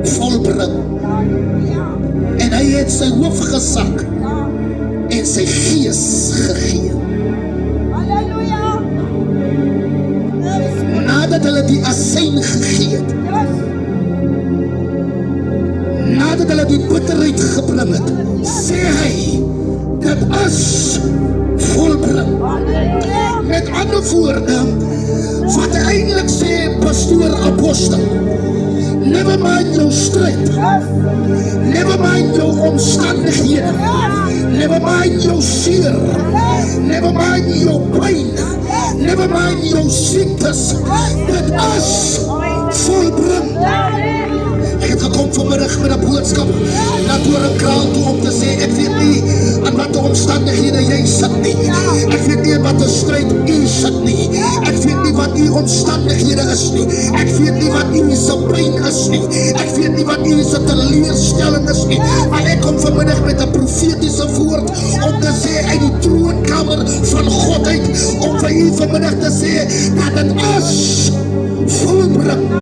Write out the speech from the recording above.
volbring. En hy het sy hoof gesak en sy gees gegee. Nadat hulle die asyn gegee het, nadat hulle die bitterheid gebring het, sê hy, dit is volbring. Met ander woorde, wat hy eintlik sê, pastoor apostel, never mind jou strijd, never mind jou omstandighede, never mind jou seer, never mind jou pyn, never mind jou siektes, dit is volbring. Ek het gekom vanmiddag met 'n boodskap na Doringkraal toe om te sê, ek weet nie aan wat omstandighede jy sit nie, ek weet nie wat 'n stryd u sit nie, ek weet nie wat u omstandighede is nie, ek weet nie wat u se pyn is nie, ek weet nie wat u se teleurstelling is nie, maar ek kom vanmiddag met 'n profetiese woord om te sê uit die troonkamer van God uit, om vir u vanmiddag te sê dat dit is volbring.